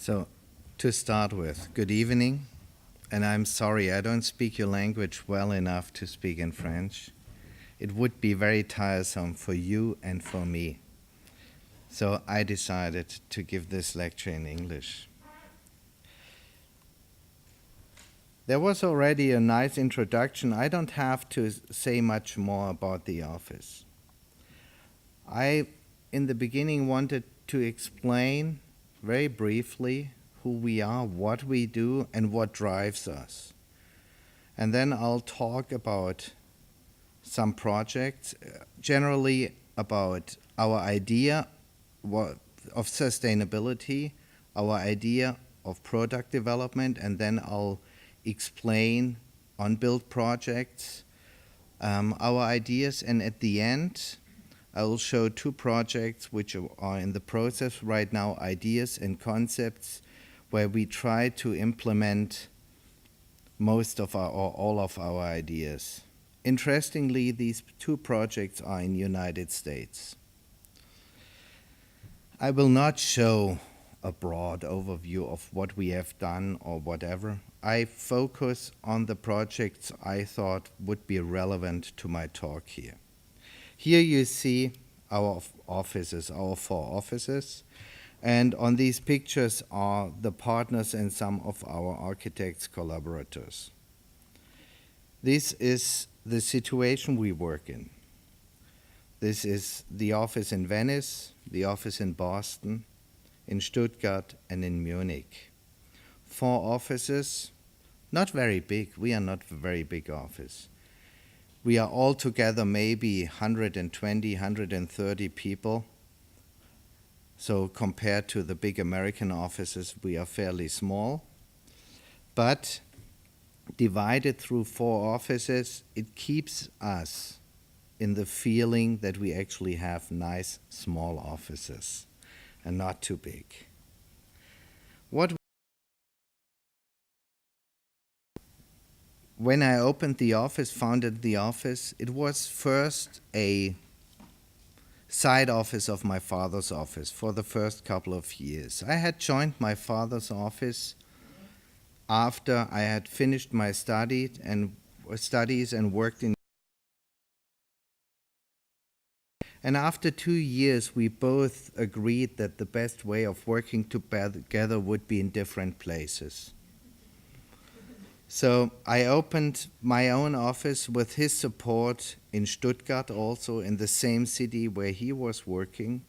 So, to start with, good evening, and I'm sorry I don't speak your language well enough to speak in French. It would be very tiresome for you and for me. So I decided to give this lecture in English. There was already a nice introduction. I don't have to say much more about the office. I, in the beginning, wanted to explain very briefly who we are, what we do, and what drives us. And then I'll talk about some projects, generally about our idea of sustainability, our idea of product development, and then I'll explain on-build projects, our ideas, and at the end, I will show two projects which are in the process right now, ideas and concepts, where we try to implement most of our, or all of our ideas. Interestingly, these two projects are in the United States. I will not show a broad overview of what we have done or whatever. I focus on the projects I thought would be relevant to my talk here. Here you see our offices, our 4 offices, and on these pictures are the partners and some of our architects' collaborators. This is the situation we work in. This is the office in Venice, the office in Boston, in Stuttgart, and in Munich. 4 offices, not very big. We are not a very big office. We are all together maybe 120, 130 people. So compared to the big American offices, we are fairly small. But divided through 4 offices, it keeps us in the feeling that we actually have nice small offices and not too big. When I opened the office, founded the office, it was first a side office of my father's office for the first couple of years. I had joined my father's office after I had finished my studies and worked in. And after 2 years, we both agreed that the best way of working together would be in different places. So I opened my own office with his support in Stuttgart, also in the same city where he was working.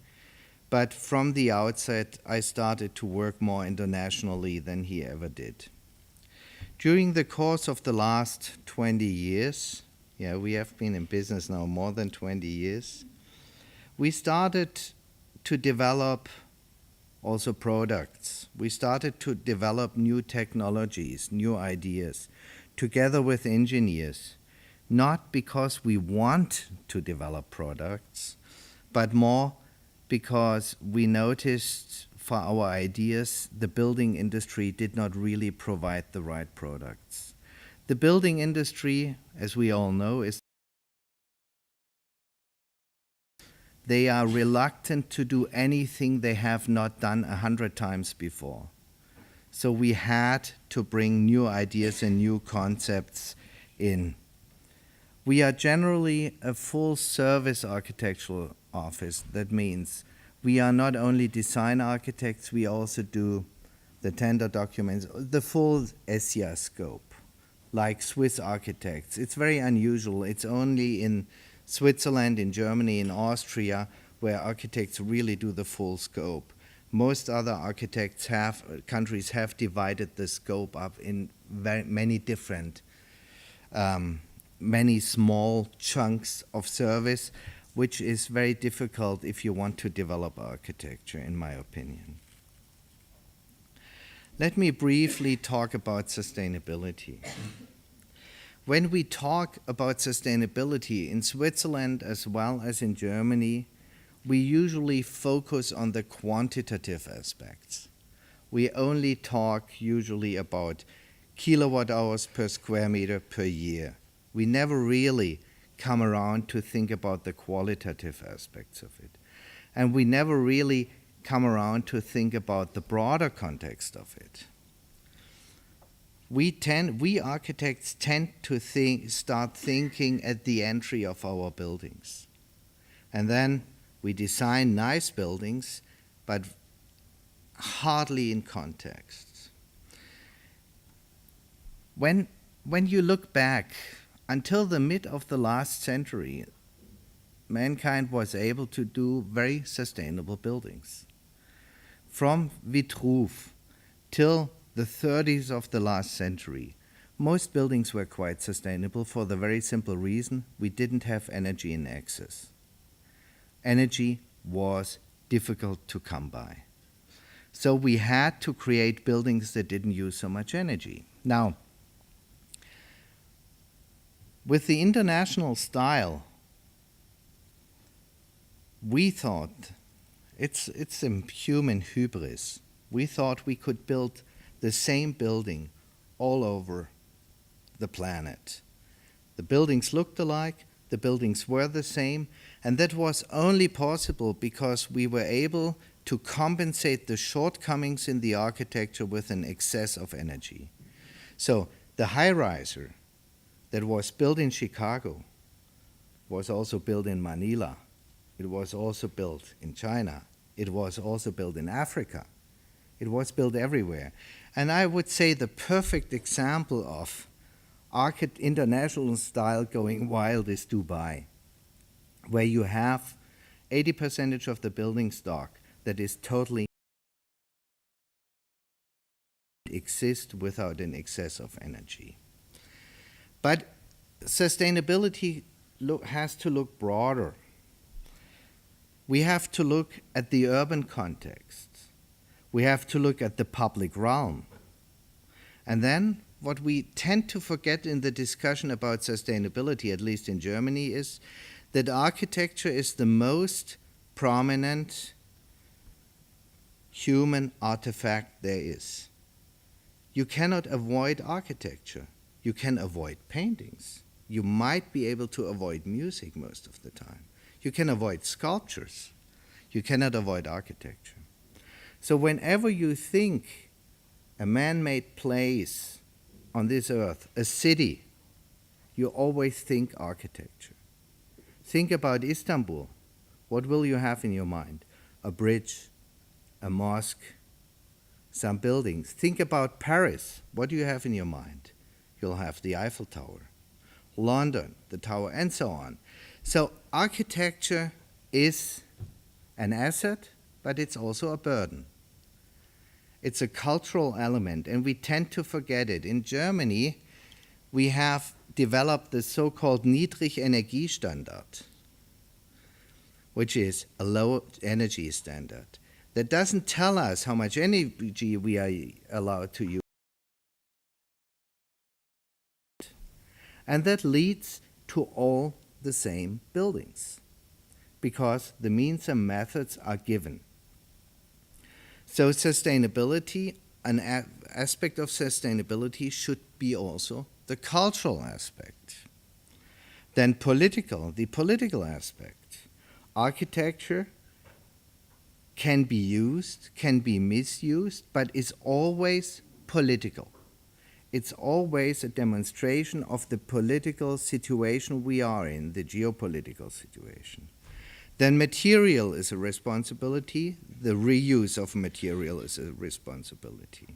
But from the outset, I started to work more internationally than he ever did. During the course of the last 20 years, we have been in business now more than 20 years, we started to develop also products. We started to develop new technologies, new ideas, together with engineers, not because we want to develop products, but more because we noticed for our ideas the building industry did not really provide the right products. The building industry, as we all know, they are reluctant to do anything they have not done 100 times before. So we had to bring new ideas and new concepts in. We are generally a full-service architectural office. That means we are not only design architects, we also do the tender documents, the full SIA scope, like Swiss architects. It's very unusual. It's only in Switzerland, in Germany, in Austria, where architects really do the full scope. Most other countries have divided the scope up in many different, many small chunks of service, which is very difficult if you want to develop architecture, in my opinion. Let me briefly talk about sustainability. When we talk about sustainability in Switzerland as well as in Germany, we usually focus on the quantitative aspects. We only talk usually about kilowatt hours per square meter per year. We never really come around to think about the qualitative aspects of it. And we never really come around to think about the broader context of it. We architects tend to start thinking at the entry of our buildings. And then we design nice buildings, but hardly in context. When you look back, until the mid of the last century, mankind was able to do very sustainable buildings. From Vitruve till the 30s of the last century, most buildings were quite sustainable for the very simple reason we didn't have energy in excess. Energy was difficult to come by. So we had to create buildings that didn't use so much energy. Now, with the international style, we thought, it's a human hubris, we thought we could build the same building all over the planet. The buildings looked alike, the buildings were the same, and that was only possible because we were able to compensate the shortcomings in the architecture with an excess of energy. So the high-riser that was built in Chicago was also built in Manila. It was also built in China. It was also built in Africa. It was built everywhere. And I would say the perfect example of international style going wild is Dubai, where you have 80% of the building stock that is totally exist without an excess of energy. But sustainability has to look broader. We have to look at the urban context. We have to look at the public realm. And then what we tend to forget in the discussion about sustainability, at least in Germany, is that architecture is the most prominent human artifact there is. You cannot avoid architecture. You can avoid paintings. You might be able to avoid music most of the time. You can avoid sculptures. You cannot avoid architecture. So whenever you think a man-made place on this earth, a city, you always think architecture. Think about Istanbul. What will you have in your mind? A bridge, a mosque, some buildings. Think about Paris. What do you have in your mind? You'll have the Eiffel Tower. London, the tower, and so on. So architecture is an asset, but it's also a burden. It's a cultural element, and we tend to forget it. In Germany, we have developed the so-called Niedrigenergiestandard, which is a low energy standard. That doesn't tell us how much energy we are allowed to use. And that leads to all the same buildings, because the means and methods are given. So sustainability, an aspect of sustainability should be also the cultural aspect. Then the political aspect. Architecture can be used, can be misused, but is always political. It's always a demonstration of the political situation we are in, the geopolitical situation. Then material is a responsibility. The reuse of material is a responsibility.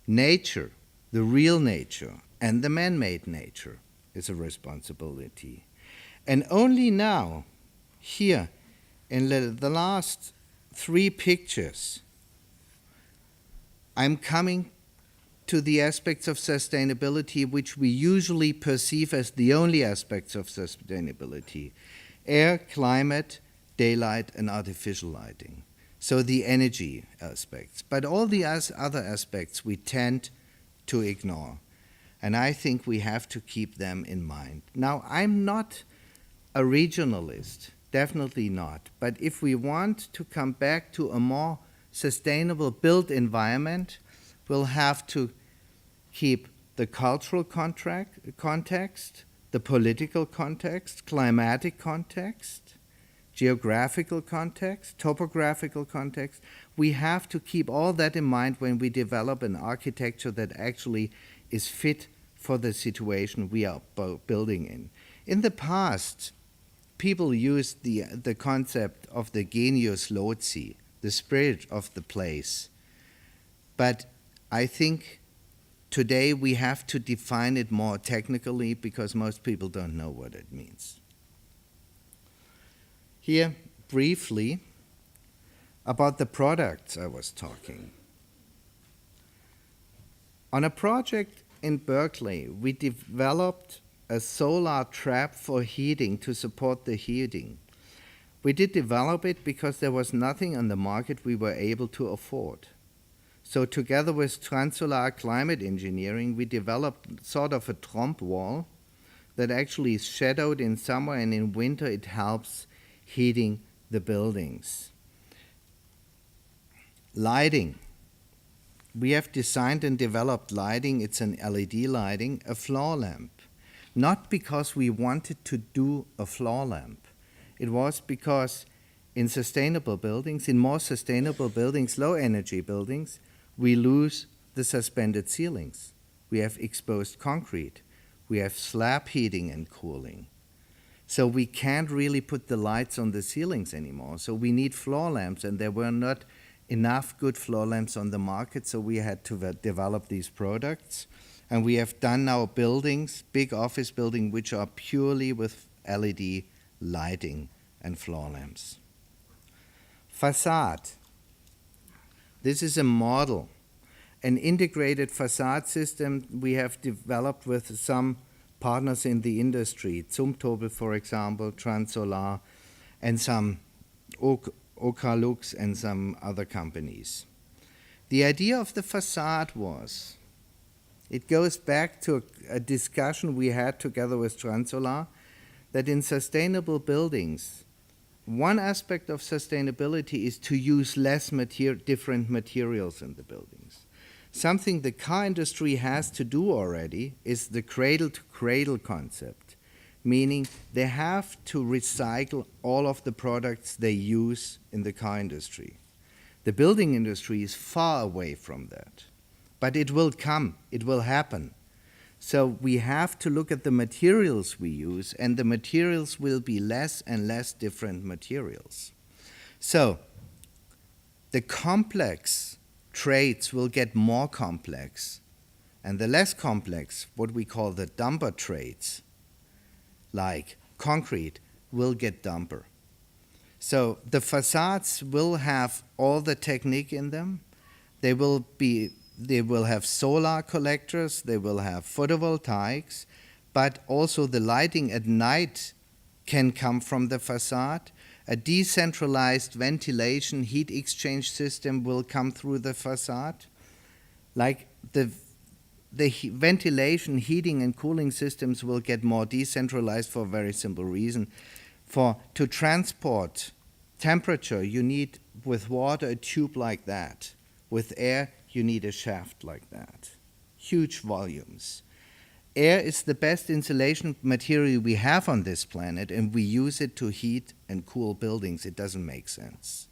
Nature, the real nature, and the man-made nature is a responsibility. And only now, here, in the last 3 pictures, I'm coming to the aspects of sustainability which we usually perceive as the only aspects of sustainability: air, climate, daylight, and artificial lighting. So the energy aspects. But all the other aspects we tend to ignore. And I think we have to keep them in mind. Now, I'm not a regionalist, definitely not. But if we want to come back to a more sustainable built environment, we'll have to keep the cultural context, the political context, climatic context, geographical context, topographical context. We have to keep all that in mind when we develop an architecture that actually is fit for the situation we are building in. In the past, people used the concept of the genius loci, the spirit of the place. But I think today we have to define it more technically because most people don't know what it means. Here, briefly, about the products I was talking. On a project in Berkeley, we developed a solar trap for heating to support the heating. We did develop it because there was nothing on the market we were able to afford. So together with Transolar Climate Engineering, we developed sort of a trompe wall that actually is shadowed in summer, and in winter it helps heating the buildings. Lighting. We have designed and developed lighting. It's an LED lighting, a floor lamp. Not because we wanted to do a floor lamp. It was because in sustainable buildings, in more sustainable buildings, low energy buildings, we lose the suspended ceilings. We have exposed concrete. We have slab heating and cooling. So we can't really put the lights on the ceilings anymore. So we need floor lamps, and there were not enough good floor lamps on the market, so we had to develop these products. And we have done now buildings, big office buildings, which are purely with LED lighting and floor lamps. Facade. This is a model, an integrated facade system we have developed with some partners in the industry, Zumtobel, for example, Transolar, and some Okalux and some other companies. The idea of the facade was, it goes back to a discussion we had together with Transolar, that in sustainable buildings, one aspect of sustainability is to use less different materials in the buildings. Something the car industry has to do already is the cradle-to-cradle concept, meaning they have to recycle all of the products they use in the car industry. The building industry is far away from that, but it will come, it will happen. So we have to look at the materials we use, and the materials will be less and less different materials. So the complex trades will get more complex, and the less complex, what we call the dumper trades, like concrete, will get dumper. So the facades will have all the technique in them. They will have solar collectors, they will have photovoltaics, but also the lighting at night can come from the facade. A decentralized ventilation heat exchange system will come through the facade. Like the ventilation, heating, and cooling systems will get more decentralized for a very simple reason. To transport temperature, you need, with water, a tube like that. With air, you need a shaft like that. Huge volumes. Air is the best insulation material we have on this planet, and we use it to heat and cool buildings. It doesn't make sense.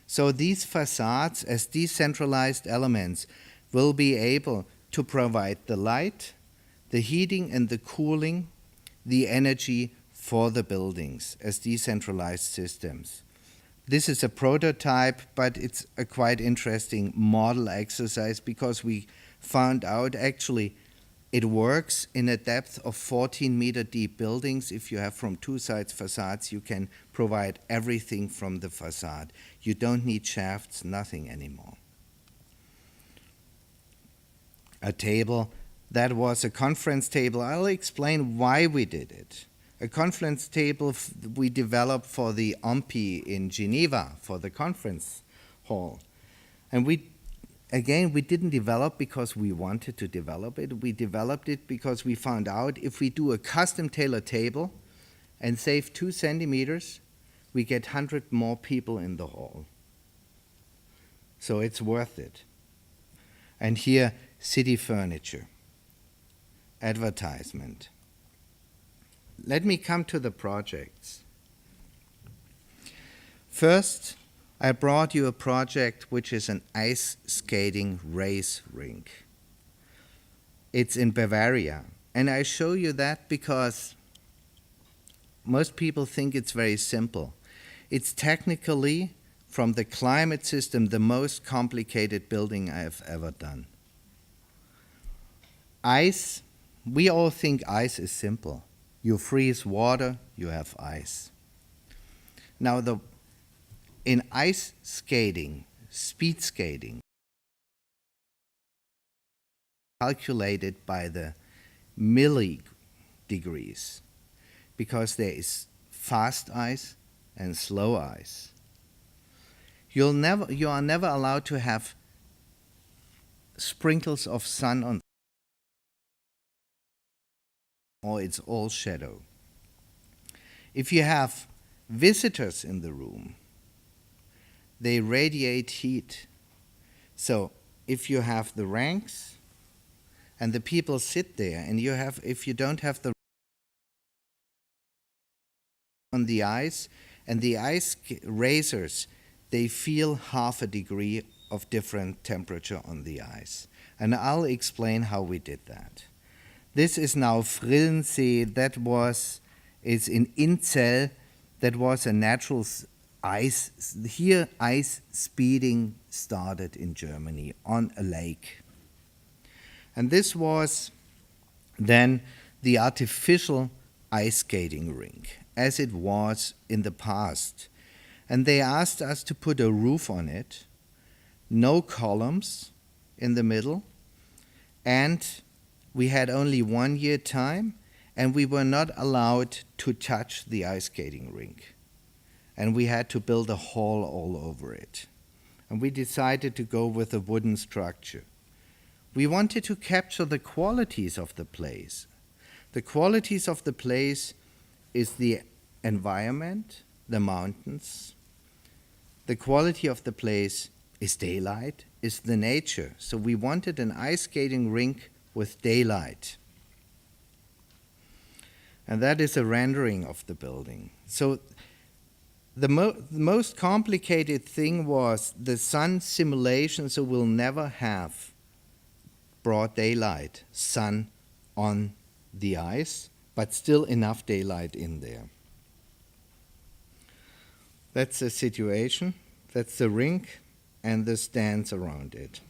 So these facades, as decentralized elements, will be able to provide the light, the heating and the cooling, the energy for the buildings as decentralized systems. This is a prototype, but it's a quite interesting model exercise because we found out actually it works in a depth of 14-meter deep buildings. If you have from two sides facades, you can provide everything from the facade. You don't need shafts, nothing anymore. A table, that was a conference table. I'll explain why we did it. A conference table we developed for the OMPI in Geneva, for the conference hall. And we didn't develop because we wanted to develop it. We developed it because we found out if we do a custom tailored table and save 2 centimeters, we get 100 more people in the hall. So it's worth it. And here, city furniture, advertisement. Let me come to the projects. First, I brought you a project which is an ice skating race rink. It's in Bavaria. And I show you that because most people think it's very simple. It's technically, from the climate system, the most complicated building I have ever done. Ice, we all think ice is simple. You freeze water, you have ice. Now, in ice skating, speed skating, calculated by the milli-degrees, because there is fast ice and slow ice. You are never allowed to have sprinkles of sun on, or it's all shadow. If you have visitors in the room, they radiate heat. So if you have the ranks and the people sit there, and if you don't have the on the ice, and the ice racers, they feel half a degree of different temperature on the ice. And I'll explain how we did that. This is now Frillensee, is in Inzell, that was a natural ice. Here ice speeding started in Germany on a lake. And this was then the artificial ice skating rink, as it was in the past. And they asked us to put a roof on it, no columns in the middle, and we had only 1 year time, and we were not allowed to touch the ice skating rink. And we had to build a hall all over it. And we decided to go with a wooden structure. We wanted to capture the qualities of the place. The qualities of the place is the environment, the mountains. The quality of the place is daylight, is the nature. So we wanted an ice skating rink with daylight. And that is a rendering of the building. So the most complicated thing was the sun simulation, so we'll never have broad daylight, sun on the ice, but still enough daylight in there. That's the situation. That's the rink and the stands around it.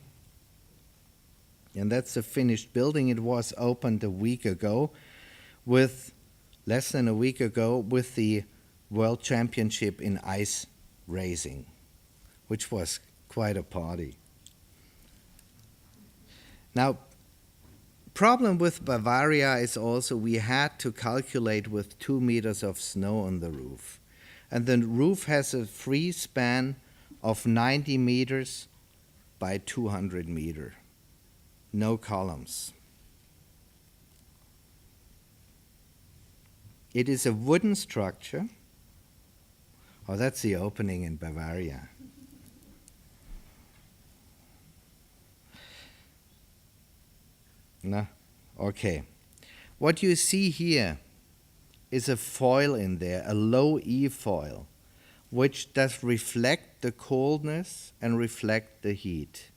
And that's the finished building. It was opened less than a week ago, with the World Championship in ice racing, which was quite a party. Now, problem with Bavaria is also we had to calculate with 2 meters of snow on the roof. And the roof has a free span of 90 meters by 200 meters. No columns. It is a wooden structure. Oh, that's the opening in Bavaria. No? Okay. What you see here is a foil in there, a low E foil, which does reflect the coldness and reflect the heat.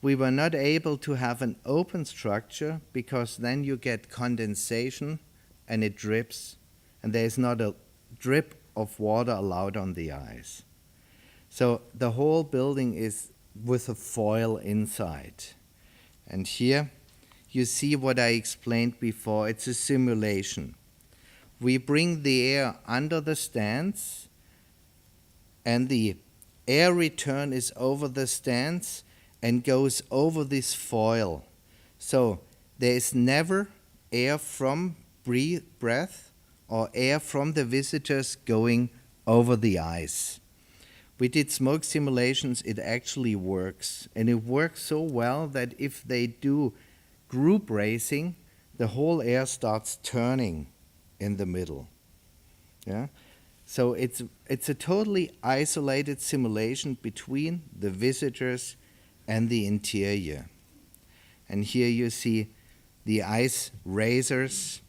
We were not able to have an open structure because then you get condensation and it drips, and there is not a drip of water allowed on the ice. So the whole building is with a foil inside. And here you see what I explained before. It's a simulation. We bring the air under the stands, and the air return is over the stands and goes over this foil. So there is never air from breath or air from the visitors going over the ice. We did smoke simulations. It actually works. And it works so well that if they do group racing, the whole air starts turning in the middle. Yeah? So it's a totally isolated simulation between the visitors and the interior. And here you see the ice racers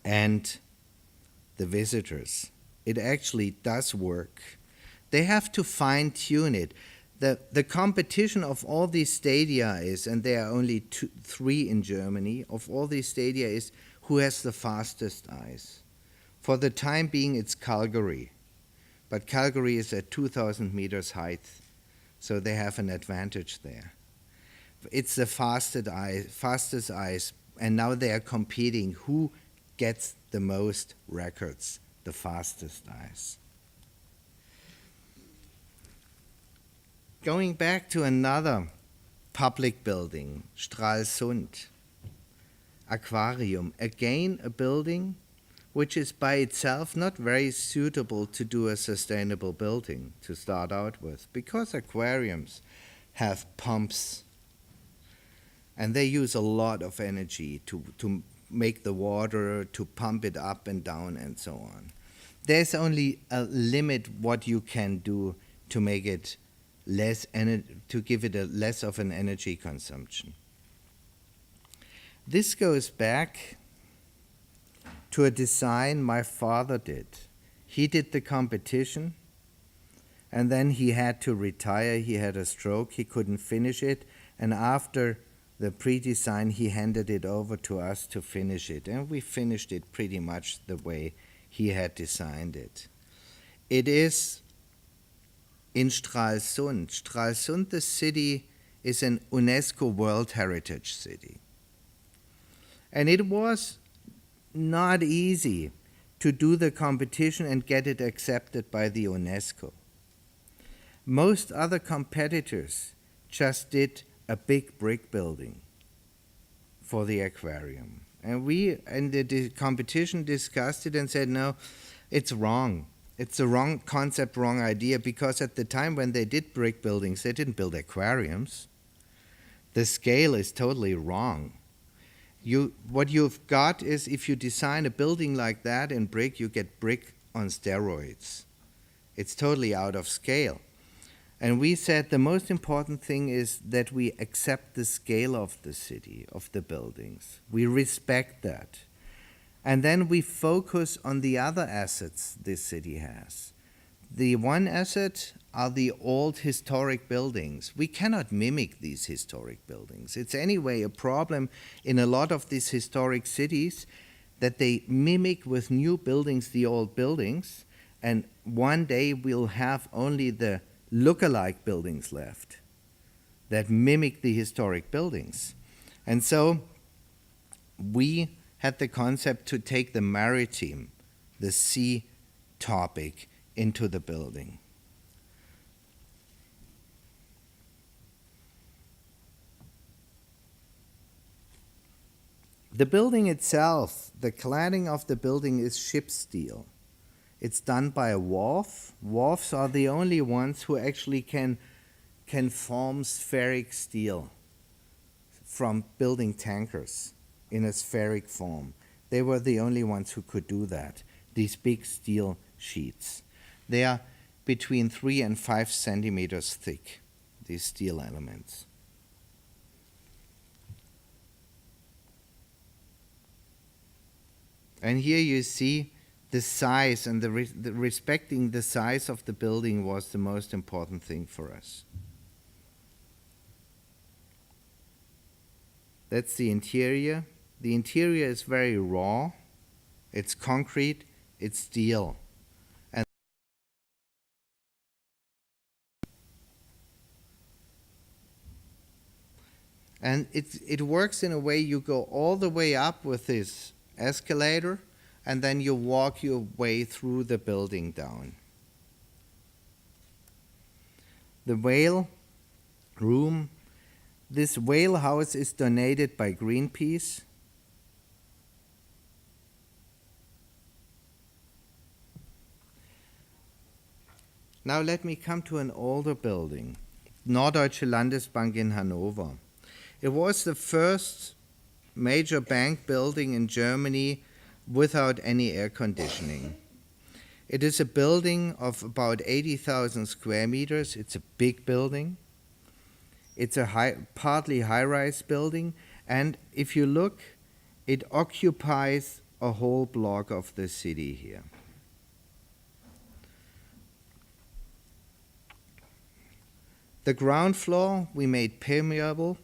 and the visitors. It actually does work. They have to fine-tune it. The competition of all these stadia is, and there are only three in Germany, of all these stadia is who has the fastest ice. For the time being, it's Calgary. But Calgary is at 2,000 meters height, so they have an advantage there. It's the fastest ice, and now they are competing who gets the most records, the fastest ice. Going back to another public building, Stralsund, Aquarium, again a building which is by itself not very suitable to do a sustainable building to start out with, because aquariums have pumps and they use a lot of energy to make the water, to pump it up and down and so on. There's only a limit what you can do to make it less to give it a less of an energy consumption. This goes back to a design my father did. He did the competition, and then he had to retire. He had a stroke, he couldn't finish it, and after the pre-design he handed it over to us to finish it, and we finished it pretty much the way he had designed it. It is in Stralsund. Stralsund, the city, is an UNESCO World Heritage City. And it was not easy to do the competition and get it accepted by the UNESCO. Most other competitors just did a big brick building for the aquarium. And we, in the competition, discussed it and said, no, it's wrong. It's a wrong concept, wrong idea, because at the time when they did brick buildings, they didn't build aquariums. The scale is totally wrong. What you've got is, if you design a building like that in brick, you get brick on steroids. It's totally out of scale. And we said the most important thing is that we accept the scale of the city, of the buildings. We respect that. And then we focus on the other assets this city has. The one asset are the old historic buildings. We cannot mimic these historic buildings. It's anyway a problem in a lot of these historic cities that they mimic with new buildings the old buildings, and one day we'll have only the look-alike buildings left that mimic the historic buildings. And so we had the concept to take the maritime, the sea topic, into the building. The building itself, the cladding of the building is ship steel. It's done by a wharf. Wharfs are the only ones who actually can form spheric steel from building tankers in a spheric form. They were the only ones who could do that, these big steel sheets. They are between 3 and 5 centimeters thick, these steel elements. And here you see the size, and respecting the size of the building was the most important thing for us. That's the interior. The interior is very raw. It's concrete, it's steel. And it works in a way you go all the way up with this escalator, and then you walk your way through the building down. The whale room, this whale house is donated by Greenpeace. Now let me come to an older building, Norddeutsche Landesbank in Hanover. It was the first major bank building in Germany without any air conditioning. It is a building of about 80,000 square meters. It's a big building. It's a partly high-rise building, and if you look, it occupies a whole block of the city here. The ground floor we made permeable.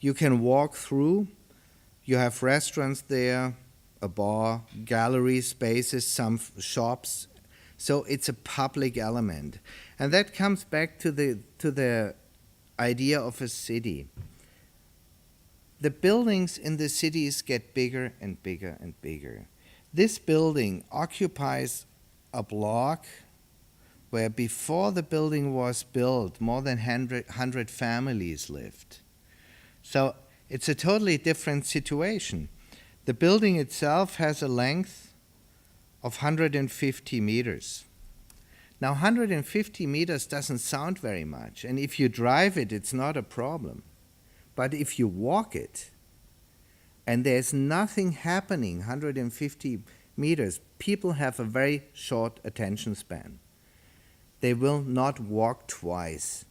You can walk through. You have restaurants there, a bar, gallery spaces, some shops. So it's a public element. And that comes back to the idea of a city. The buildings in the cities get bigger and bigger and bigger. This building occupies a block where before the building was built, more than 100 families lived. So it's a totally different situation. The building itself has a length of 150 meters. Now, 150 meters doesn't sound very much, and if you drive it, it's not a problem. But if you walk it, and there's nothing happening 150 meters, people have a very short attention span. They will not walk twice.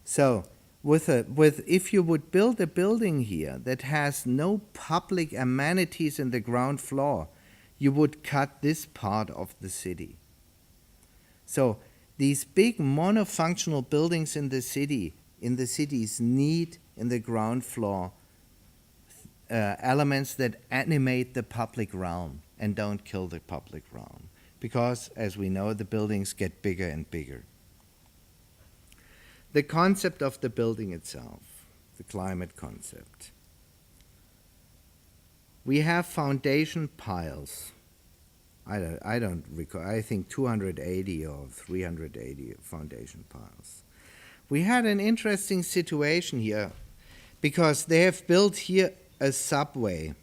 So, if you would build a building here that has no public amenities in the ground floor, you would cut this part of the city. So these big monofunctional buildings in the cities need in the ground floor elements that animate the public realm and don't kill the public realm. Because, as we know, the buildings get bigger and bigger. The concept of the building itself, the climate concept. We have foundation piles. I don't recall, I think 280 or 380 foundation piles. We had an interesting situation here because they have built here a subway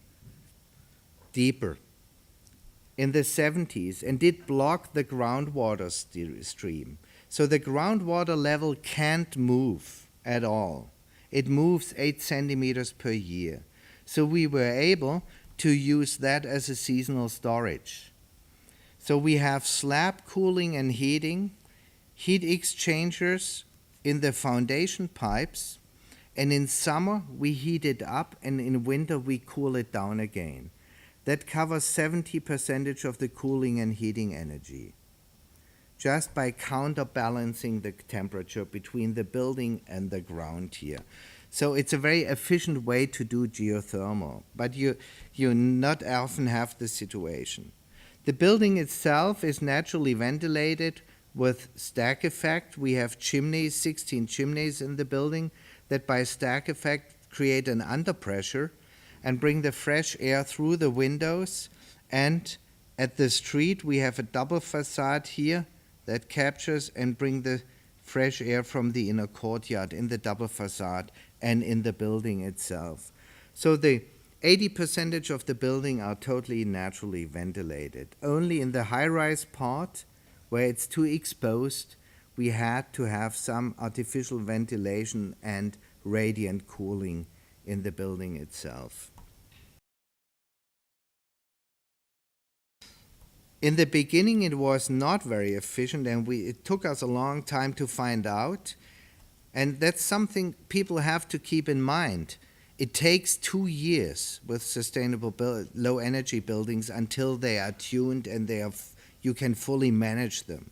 deeper in the 70s and did block the groundwater stream. So the groundwater level can't move at all. It moves 8 centimeters per year. So we were able to use that as a seasonal storage. So we have slab cooling and heating, heat exchangers in the foundation pipes, and in summer we heat it up and in winter we cool it down again. That covers 70% of the cooling and heating energy, just by counterbalancing the temperature between the building and the ground here. So it's a very efficient way to do geothermal, but you not often have this situation. The building itself is naturally ventilated with stack effect. We have chimneys, 16 chimneys in the building that by stack effect create an underpressure and bring the fresh air through the windows. And at the street we have a double facade here that captures and bring the fresh air from the inner courtyard in the double facade and in the building itself. So the 80% of the building are totally naturally ventilated. Only in the high-rise part, where it's too exposed, we had to have some artificial ventilation and radiant cooling in the building itself. In the beginning, it was not very efficient, and it took us a long time to find out. And that's something people have to keep in mind. It takes 2 years with sustainable low-energy buildings until they are tuned and you can fully manage them.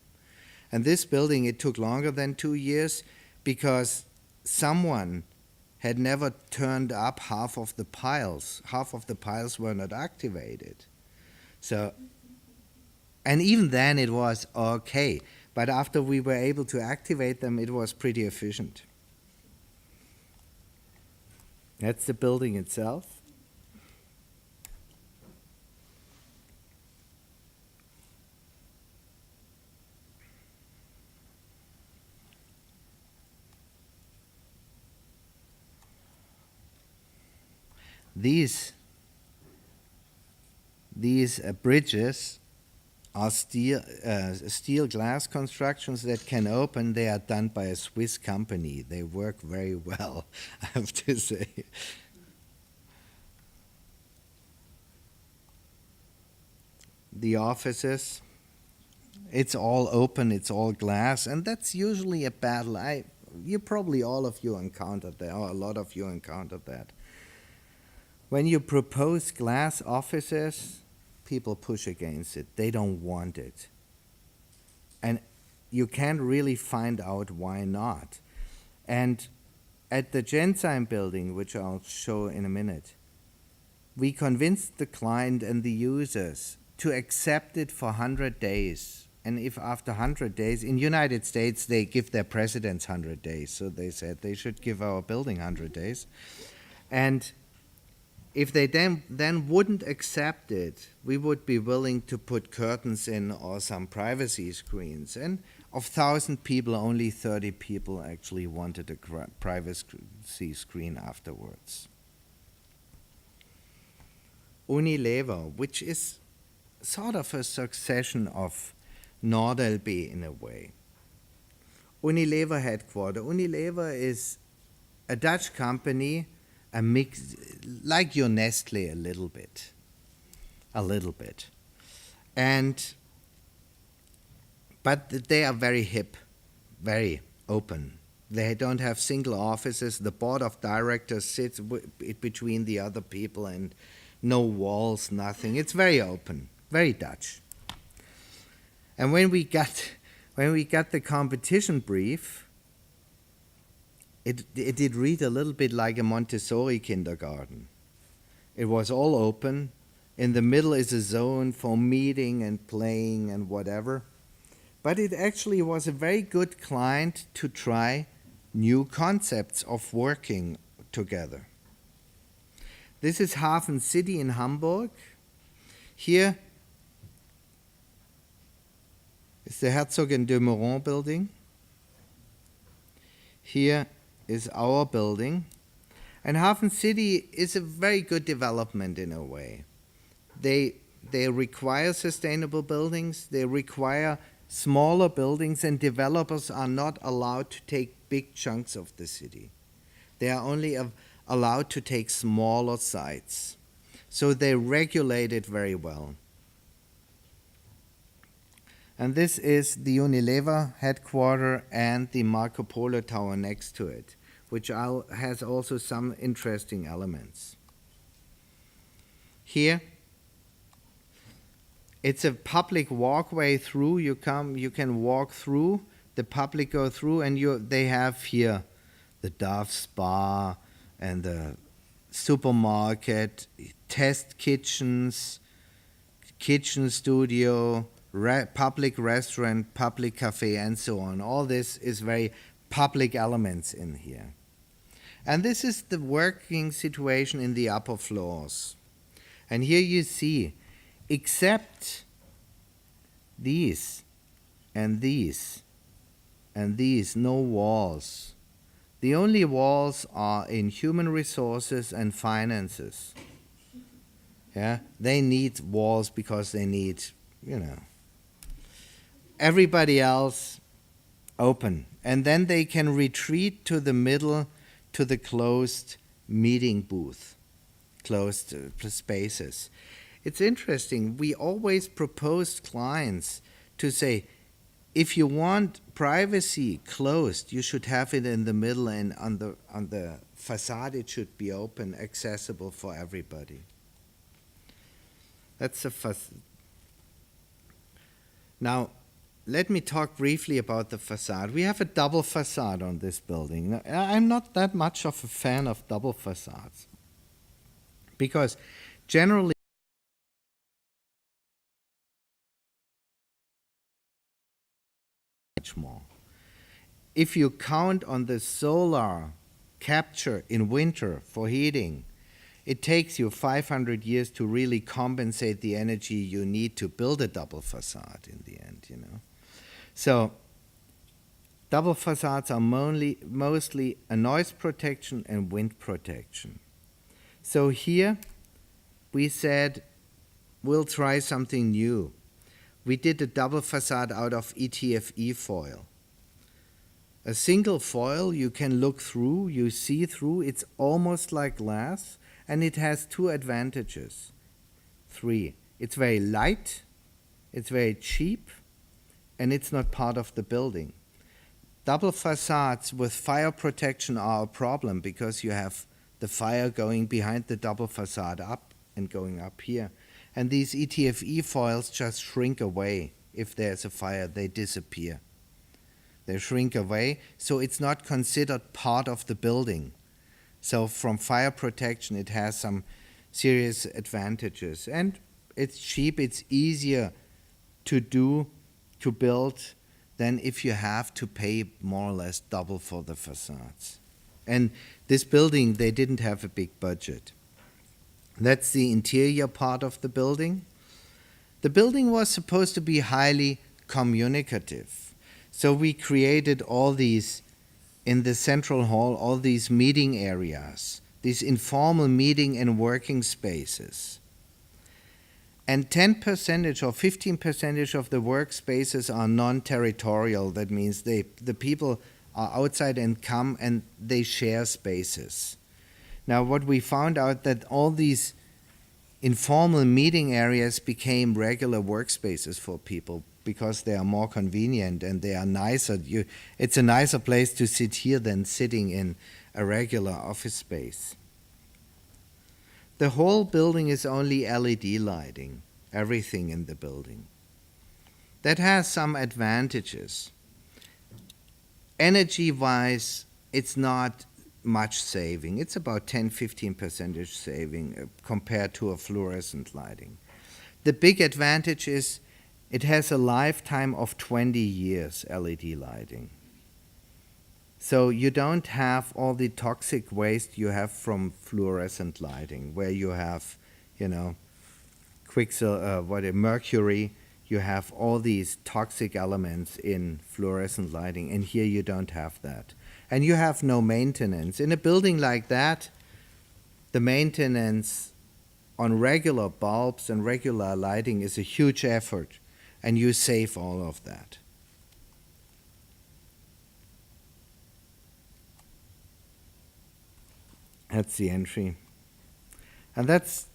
And this building, it took longer than 2 years because someone had never turned up half of the piles. Half of the piles were not activated. So, and even then it was okay. But after we were able to activate them, it was pretty efficient. That's the building itself. These bridges are steel glass constructions that can open. They are done by a Swiss company. They work very well, I have to say. The offices, it's all open, it's all glass, and that's usually a battle. You probably all of you encountered that, or a lot of you encountered that. When you propose glass offices, people push against it. They don't want it. And you can't really find out why not. And at the Genzyme building, which I'll show in a minute, we convinced the client and the users to accept it for 100 days. And if after 100 days, in United States, they give their presidents 100 days. So they said they should give our building 100 days. And if they then wouldn't accept it, we would be willing to put curtains in or some privacy screens. And of 1,000 people, only 30 people actually wanted a privacy screen afterwards. Unilever, which is sort of a succession of Nordelb in a way. Unilever headquarters. Unilever is a Dutch company, a mix, like your Nestle a little bit. But they are very hip, very open. They don't have single offices. The board of directors sits between the other people and no walls, nothing. It's very open, very Dutch. And when we got the competition brief, it did read a little bit like a Montessori kindergarten. It was all open. In the middle is a zone for meeting and playing and whatever. But it actually was a very good client to try new concepts of working together. This is Hafencity in Hamburg. Here is the Herzogin de Meuron building. Here is our building. And Hafencity is a very good development in a way. They require sustainable buildings. They require smaller buildings, and developers are not allowed to take big chunks of the city. They are only allowed to take smaller sites. So they regulate it very well. And this is the Unilever headquarters and the Marco Polo Tower next to it, which has also some interesting elements. Here, it's a public walkway through. You can walk through. The public go through, and they have here the Dove Spa and the supermarket, test kitchens, kitchen studio, public restaurant, public cafe, and so on. All this is very public elements in here. And this is the working situation in the upper floors. And here you see, except these and these and these, no walls. The only walls are in human resources and finances. Yeah, they need walls because they need, everybody else open. And then they can retreat to the middle, to the closed meeting booth, closed spaces. It's interesting. We always proposed clients to say, if you want privacy closed, you should have it in the middle, and on the facade it should be open, accessible for everybody. That's the facade. Now, let me talk briefly about the facade. We have a double facade on this building. Now, I'm not that much of a fan of double facades, because generally more. If you count on the solar capture in winter for heating, it takes you 500 years to really compensate the energy you need to build a double facade in the end, So double facades are mostly a noise protection and wind protection. So here we said we'll try something new. We did a double facade out of EPFL foil. A single foil you can look through, you see through, it's almost like glass, and it has two advantages. 3, it's very light, it's very cheap, and it's not part of the building. Double facades with fire protection are a problem because you have the fire going behind the double facade up and going up here. And these EPFL foils just shrink away. If there's a fire, they disappear. They shrink away, so it's not considered part of the building. So from fire protection, it has some serious advantages. And it's cheap, it's easier to build, than if you have to pay more or less double for the facades. And this building, they didn't have a big budget. That's the interior part of the building. The building was supposed to be highly communicative. So we created all these, in the central hall, all these meeting areas, these informal meeting and working spaces. And 10% or 15% of the workspaces are non-territorial. That means the people are outside and come and they share spaces. Now what we found out that all these informal meeting areas became regular workspaces for people because they are more convenient and they are nicer. It's a nicer place to sit here than sitting in a regular office space. The whole building is only LED lighting, everything in the building. That has some advantages. Energy-wise, it's not much saving. It's about 10-15% saving compared to a fluorescent lighting. The big advantage is it has a lifetime of 20 years, LED lighting. So you don't have all the toxic waste you have from fluorescent lighting, where you have, mercury, you have all these toxic elements in fluorescent lighting, and here you don't have that. And you have no maintenance. In a building like that, the maintenance on regular bulbs and regular lighting is a huge effort, and you save all of that. That's the entry. And that's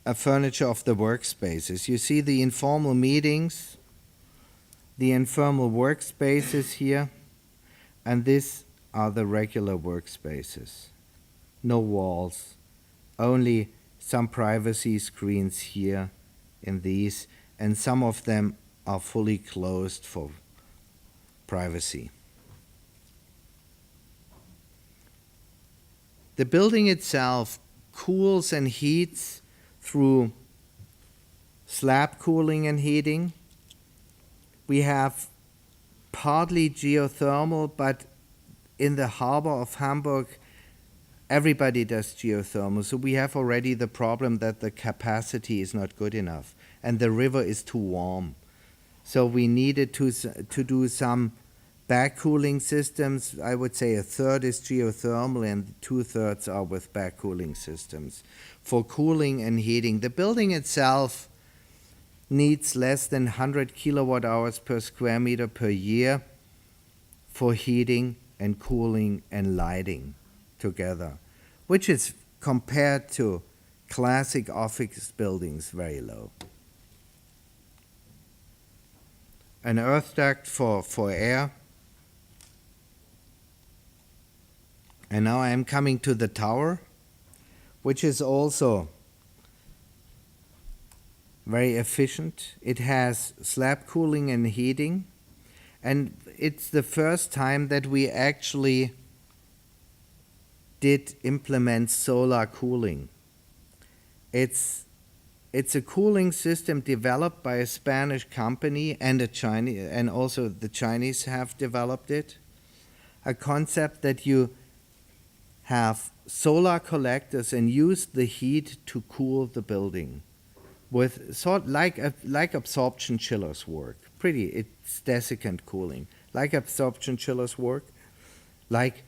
a furniture of the workspaces. You see the informal meetings, the informal workspaces here, and these are the regular workspaces. No walls, only some privacy screens here in these, and some of them are fully closed for privacy. The building itself cools and heats through slab cooling and heating. We have partly geothermal, but in the harbor of Hamburg, everybody does geothermal. So we have already the problem that the capacity is not good enough and the river is too warm. So we needed to do some back cooling systems. I would say a third is geothermal and 2/3 are with back cooling systems for cooling and heating. The building itself needs less than 100 kilowatt hours per square meter per year for heating and cooling and lighting together, which is, compared to classic office buildings, very low. An earth duct for air. And now I am coming to the tower, which is also very efficient. It has slab cooling and heating, and it's the first time that we actually did implement solar cooling. It's a cooling system developed by a Spanish company and a Chinese, and also the Chinese have developed it. A concept that you have solar collectors and use the heat to cool the building with like absorption chillers work. It's desiccant cooling, like absorption chillers work, like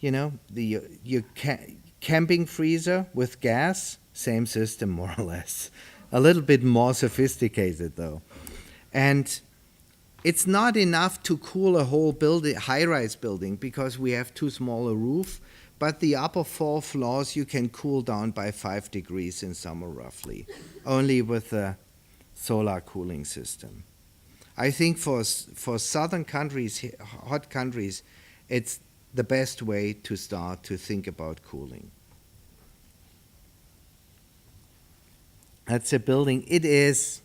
your camping freezer with gas, same system more or less, a little bit more sophisticated though. And it's not enough to cool a whole building, high-rise building, because we have too small a roof. But the upper 4 floors you can cool down by 5 degrees in summer roughly, only with a solar cooling system. I think for southern countries, hot countries, it's the best way to start to think about cooling. That's a building. It is.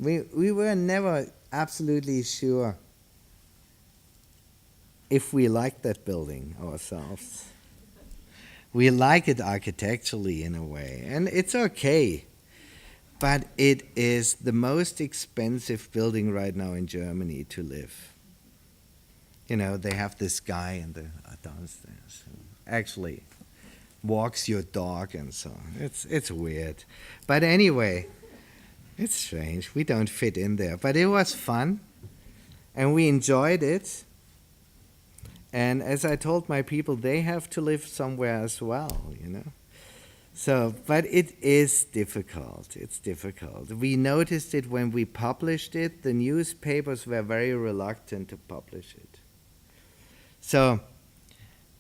We were never absolutely sure if we like that building ourselves. We like it architecturally in a way, and it's okay. But it is the most expensive building right now in Germany to live. You know, they have this guy in the downstairs who actually walks your dog and so on. It's weird. But anyway, it's strange. We don't fit in there. But it was fun, and we enjoyed it. And as I told my people, they have to live somewhere as well, you know. So, but it is difficult. It's difficult. We noticed it when we published it. The newspapers were very reluctant to publish it. So,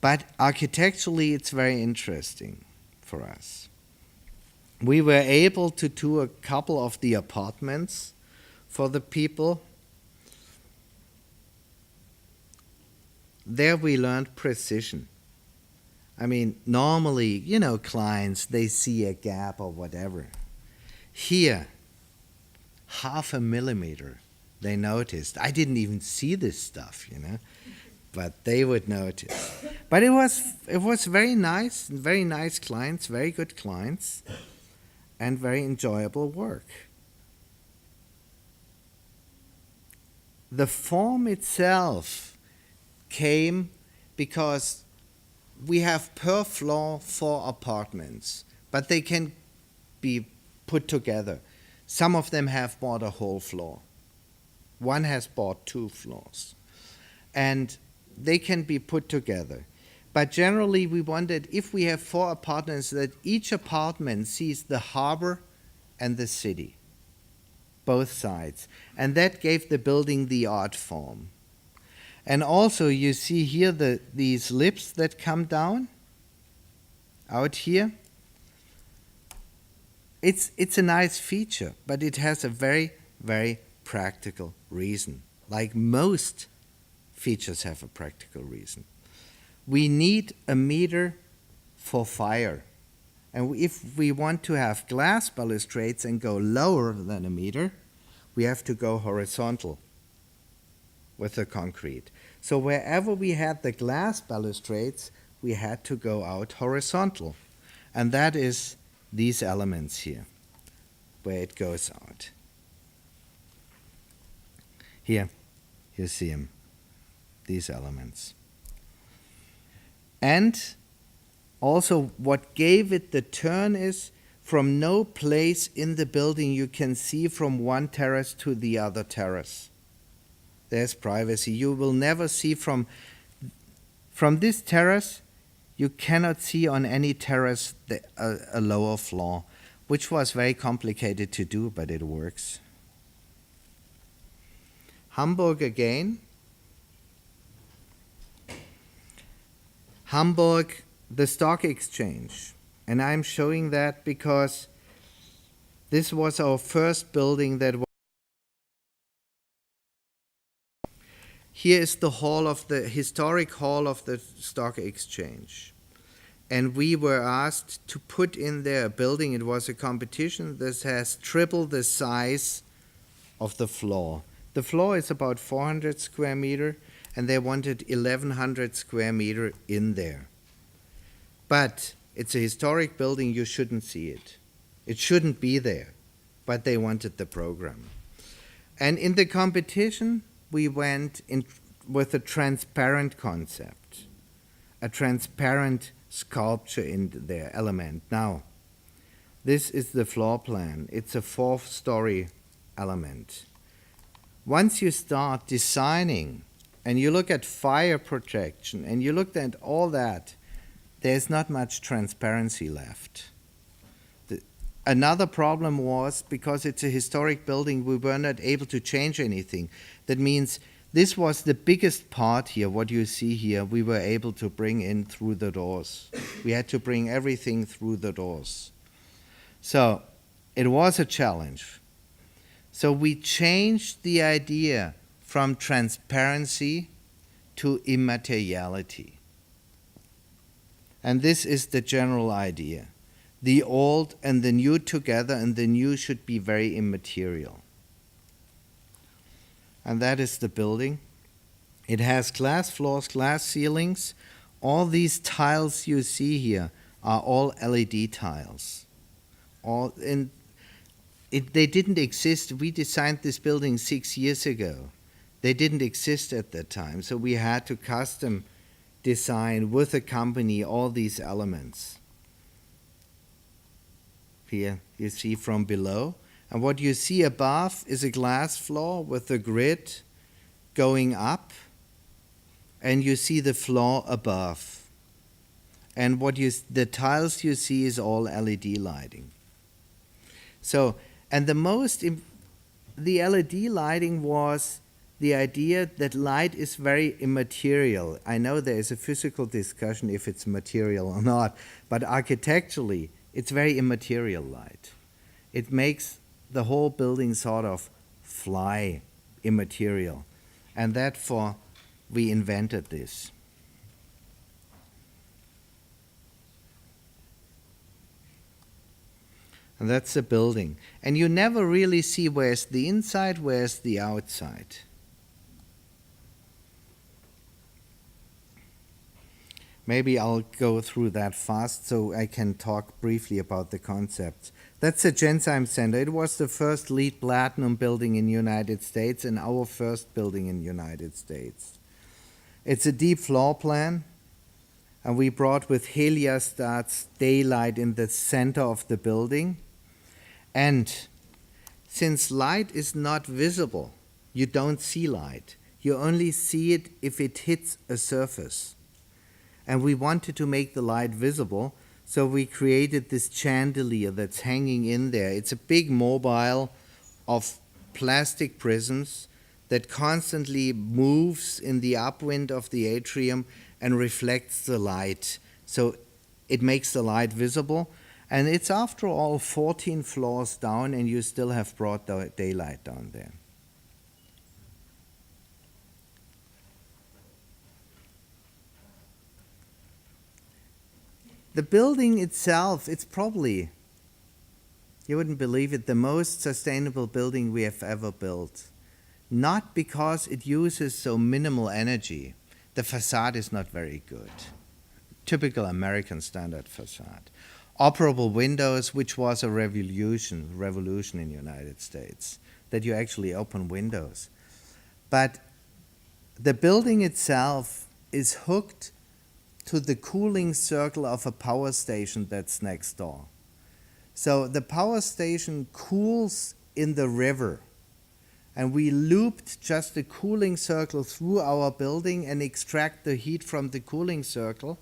but architecturally, it's very interesting for us. We were able to do a couple of the apartments for the people. There we learned precision. I mean, normally, you know, clients, they see a gap or whatever. Here, 0.5 millimeter, they noticed. I didn't even see this stuff, you know, but they would notice. But it was very nice clients, very good clients, and very enjoyable work. The form itself came because we have per floor 4 apartments, but they can be put together. Some of them have bought a whole floor. One has bought 2 floors. And they can be put together. But generally we wanted, if we have 4 apartments, that each apartment sees the harbor and the city, both sides. And that gave the building the art form. And also you see here these lips that come down out here. It's a nice feature, but it has a very, very practical reason. Like most features have a practical reason. We need a meter for fire. And if we want to have glass balustrades and go lower than a meter, we have to go horizontal with the concrete. So wherever we had the glass balustrades, we had to go out horizontal. And that is these elements here, where it goes out. Here, you see them, these elements. And also what gave it the turn is from no place in the building you can see from one terrace to the other terrace. There's privacy. You will never see from this terrace, you cannot see on any terrace a lower floor, which was very complicated to do, but it works. Hamburg again. Hamburg, the stock exchange. And I'm showing that because this was our first building that was. Here is the historic hall of the stock exchange. And we were asked to put in there a building. It was a competition that has triple the size of the floor. The floor is about 400 square meter, and they wanted 1,100 square meter in there. But it's a historic building, you shouldn't see it. It shouldn't be there, but they wanted the program. And in the competition, we went in with a transparent concept, a transparent sculpture in their element. Now, this is the floor plan. It's a 4-story element. Once you start designing and you look at fire protection and you look at all that, there's not much transparency left. Another problem was, because it's a historic building, we were not able to change anything. That means this was the biggest part here, what you see here, we were able to bring in through the doors. We had to bring everything through the doors. So it was a challenge. So we changed the idea from transparency to immateriality. And this is the general idea. The old and the new together, and the new should be very immaterial. And that is the building. It has glass floors, glass ceilings. All these tiles you see here are all LED tiles. They didn't exist. We designed this building 6 years ago. They didn't exist at that time, so we had to custom design with a company all these elements. Here you see from below. And what you see above is a glass floor with a grid going up, and you see the floor above. And the tiles you see is all LED lighting. So, and the LED lighting was the idea that light is very immaterial. I know there is a physical discussion if it's material or not, but architecturally, it's very immaterial light. It makes the whole building sort of fly immaterial. And therefore, we invented this. And that's the building. And you never really see where's the inside, where's the outside. Maybe I'll go through that fast so I can talk briefly about the concepts. That's the Genzyme Center. It was the first LEED Platinum building in the United States and our first building in the United States. It's a deep floor plan, and we brought with heliostats daylight in the center of the building. And since light is not visible, you don't see light. You only see it if it hits a surface. And we wanted to make the light visible, so we created this chandelier that's hanging in there. It's a big mobile of plastic prisms that constantly moves in the upwind of the atrium and reflects the light. So it makes the light visible. And it's, after all, 14 floors down, and you still have broad daylight down there. The building itself, it's probably, you wouldn't believe it, the most sustainable building we have ever built. Not because it uses so minimal energy. The facade is not very good. Typical American standard facade. Operable windows, which was a revolution in the United States, that you actually open windows. But the building itself is hooked to the cooling circle of a power station that's next door. So the power station cools in the river, and we looped just the cooling circle through our building and extract the heat from the cooling circle,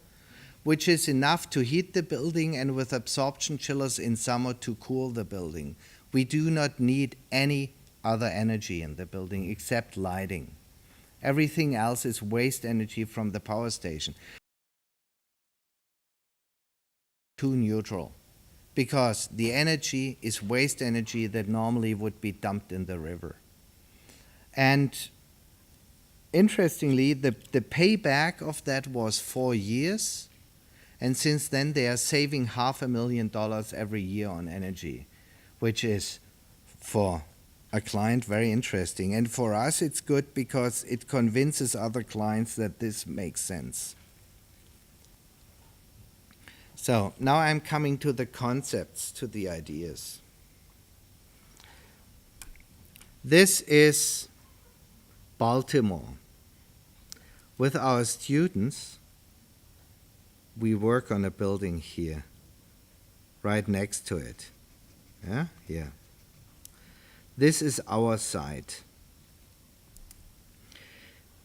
which is enough to heat the building and with absorption chillers in summer to cool the building. We do not need any other energy in the building except lighting. Everything else is waste energy from the power station. Too neutral, because the energy is waste energy that normally would be dumped in the river. And interestingly, the payback of that was 4 years, and since then they are saving $500,000 every year on energy, which is, for a client, very interesting. And for us, it's good because it convinces other clients that this makes sense. So now I'm coming to the concepts, to the ideas. This is Baltimore. With our students, we work on a building here, right next to it. Yeah, here. This is our site.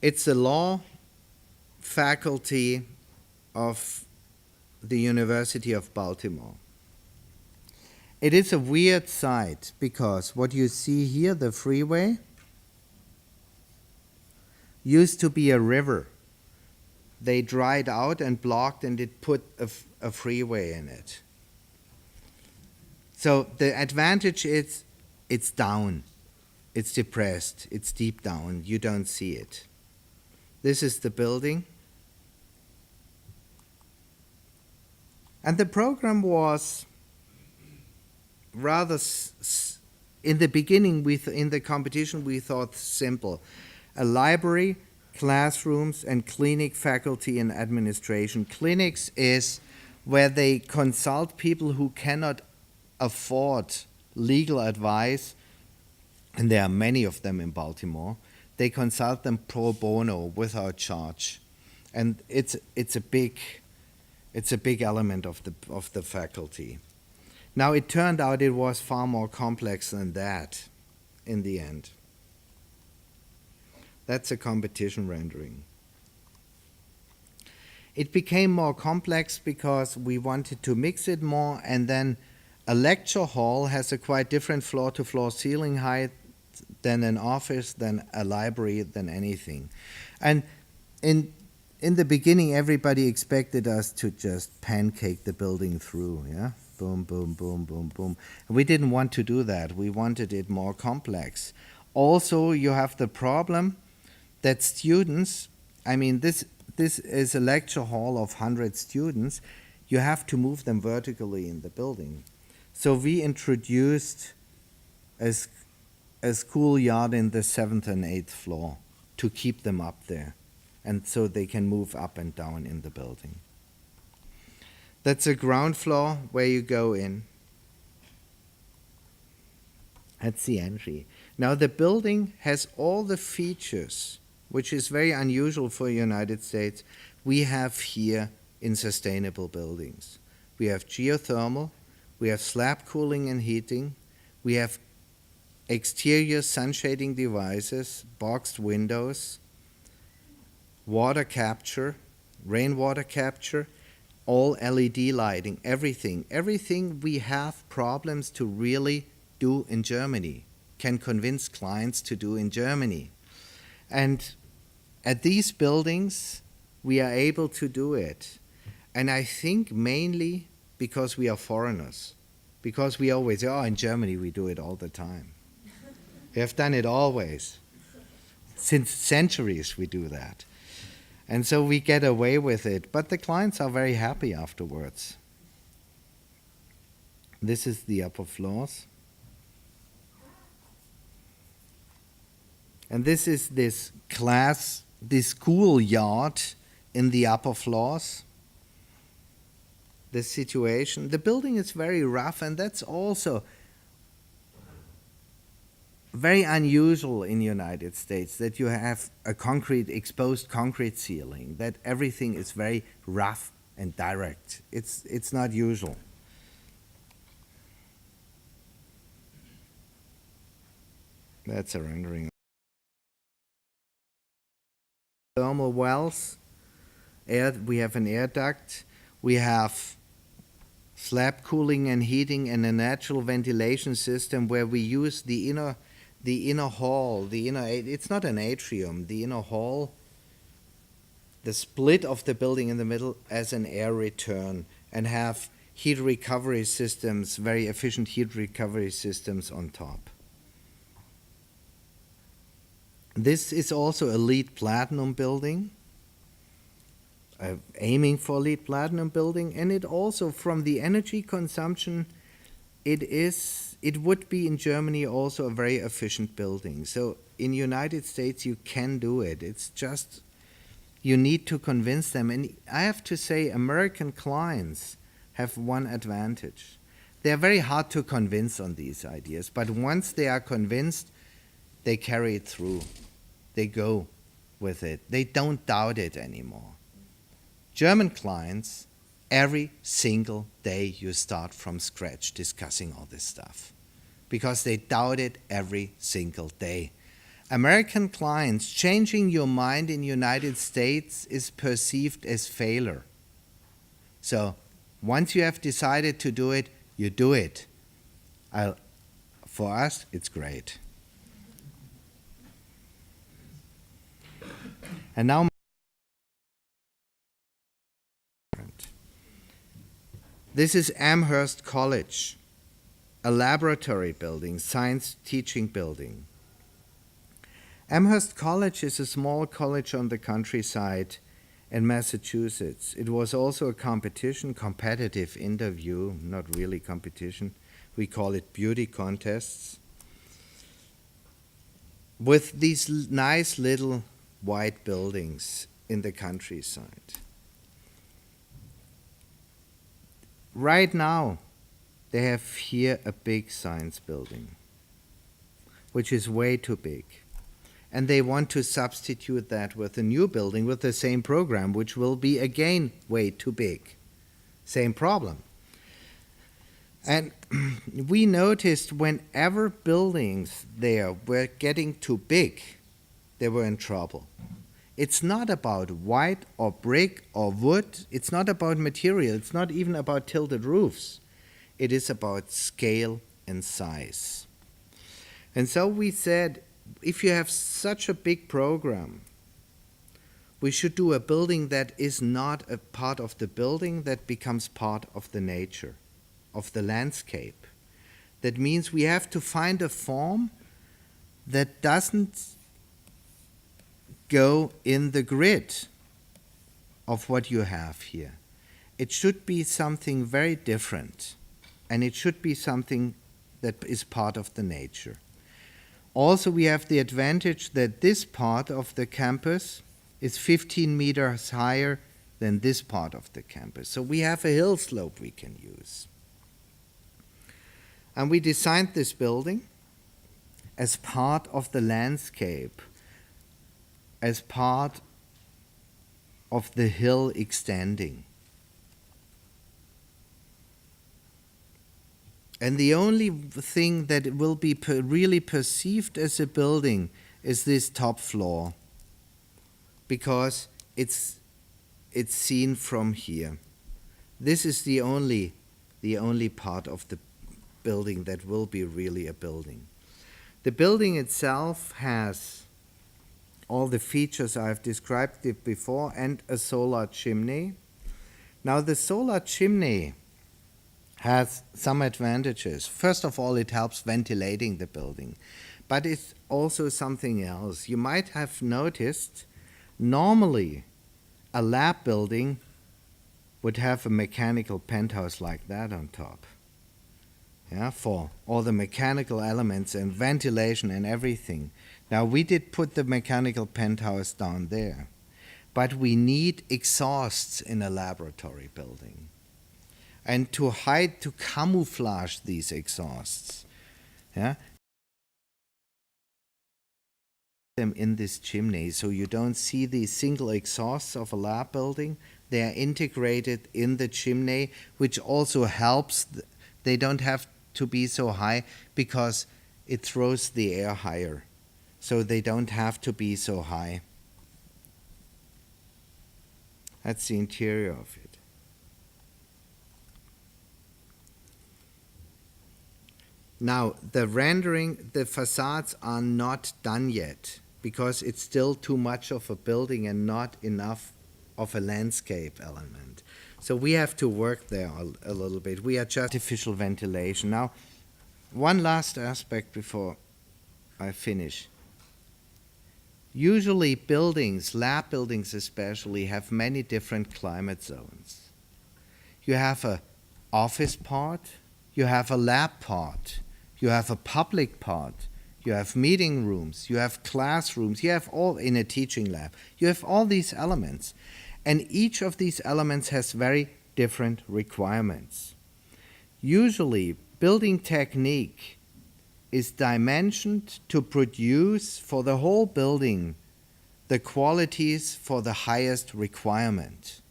It's a law faculty of the University of Baltimore. It is a weird site because what you see here, the freeway, used to be a river. They dried out and blocked, and it put a freeway in it. So the advantage is it's down, it's depressed, it's deep down, you don't see it. This is the building. And the program was rather in the beginning, in the competition, we thought simple. A library, classrooms, and clinic faculty and administration. Clinics is where they consult people who cannot afford legal advice, and there are many of them in Baltimore. They consult them pro bono without charge, and it's a big element of the faculty. Now it turned out it was far more complex than that in the end. That's a competition rendering. It became more complex because we wanted to mix it more, and then a lecture hall has a quite different floor-to-floor ceiling height than an office, than a library, than anything. And in the beginning, everybody expected us to just pancake the building through, yeah? Boom, boom, boom, boom, boom. We didn't want to do that. We wanted it more complex. Also, you have the problem that students, I mean, this is a lecture hall of 100 students. You have to move them vertically in the building. So we introduced a schoolyard in the 7th and 8th floor to keep them up there, and so they can move up and down in the building. That's a ground floor where you go in. That's the entry. Now the building has all the features, which is very unusual for the United States, we have here in sustainable buildings. We have geothermal, we have slab cooling and heating, we have exterior sun shading devices, boxed windows, water capture, rainwater capture, all LED lighting, everything. Everything we have problems to really do in Germany, can convince clients to do in Germany. And at these buildings, we are able to do it. And I think mainly because we are foreigners, because we always say, oh, in Germany we do it all the time. We have done it always. Since centuries we do that. And so we get away with it, but the clients are very happy afterwards. This is the upper floors. And this is this schoolyard in the upper floors. The situation. The building is very rough, and that's also very unusual in the United States, that you have a exposed concrete ceiling, that everything is very rough and direct. It's not usual. That's a rendering. Thermal wells, we have an air duct, we have slab cooling and heating and a natural ventilation system where we use the inner hall, it's not an atrium, the inner hall, the split of the building in the middle as an air return, and have heat recovery systems, very efficient heat recovery systems on top. This is also a LEED Platinum building, aiming for LEED Platinum building, and it also, from the energy consumption, it would be in Germany also a very efficient building. So in the United States you can do it. It's just you need to convince them. And I have to say, American clients have one advantage. They're very hard to convince on these ideas, but once they are convinced, they carry it through. They go with it. They don't doubt it anymore. German clients, every single day you start from scratch discussing all this stuff because they doubt it every single day. American clients, changing your mind in the United States is perceived as failure. So once you have decided to do it, you do it. For us, it's great. And now this is Amherst College, a laboratory building, science teaching building. Amherst College is a small college on the countryside in Massachusetts. It was also a competitive interview, not really competition. We call it beauty contests. with these nice little white buildings in the countryside. Right now, they have here a big science building, which is way too big. And they want to substitute that with a new building with the same program, which will be again way too big. Same problem. And we noticed whenever buildings there were getting too big, they were in trouble. It's not about white or brick or wood. It's not about material. It's not even about tilted roofs. It is about scale and size. And so we said, if you have such a big program, we should do a building that is not a part of the building, that becomes part of the nature, of the landscape. That means we have to find a form that doesn't go in the grid of what you have here. It should be something very different, and it should be something that is part of the nature. Also, we have the advantage that this part of the campus is 15 meters higher than this part of the campus. So we have a hill slope we can use. And we designed this building as part of the landscape, as part of the hill extending. And the only thing that will be really perceived as a building is this top floor, because it's seen from here. This is the only part of the building that will be really a building. The building itself has all the features I've described it before and a solar chimney. Now the solar chimney has some advantages. First of all, it helps ventilating the building, but it's also something else. You might have noticed normally a lab building would have a mechanical penthouse like that on top, for all the mechanical elements and ventilation and everything. Now we did put the mechanical penthouse down there, but we need exhausts in a laboratory building. And to camouflage these exhausts, them in this chimney, so you don't see the single exhausts of a lab building. They are integrated in the chimney, which also helps. They don't have to be so high because it throws the air higher, so they don't have to be so high. That's the interior of it. Now, the rendering, the facades are not done yet because it's still too much of a building and not enough of a landscape element. So we have to work there a little bit. We are just artificial ventilation. Now, one last aspect before I finish. Usually buildings, lab buildings especially, have many different climate zones. You have an office part, you have a lab part, you have a public part, you have meeting rooms, you have classrooms, you have all in a teaching lab. You have all these elements. And each of these elements has very different requirements. Usually, building technique is dimensioned to produce for the whole building the qualities for the highest requirement.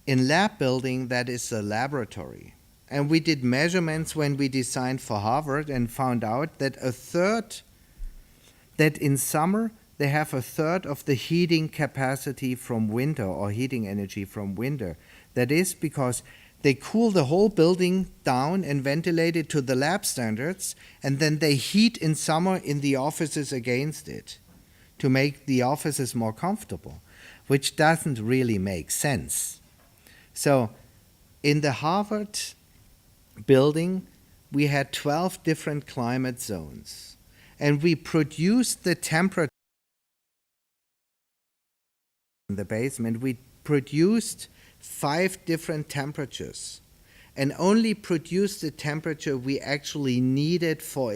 In lab building, that is a laboratory. And we did measurements when we designed for Harvard and found out that that in summer they have a third of the heating capacity from winter or heating energy from winter. That is because they cool the whole building down and ventilate it to the lab standards, and then they heat in summer in the offices against it to make the offices more comfortable, which doesn't really make sense. So in the Harvard building, we had 12 different climate zones, and we produced the temperature in the basement. We produced 5 different temperatures and only produced the temperature we actually needed for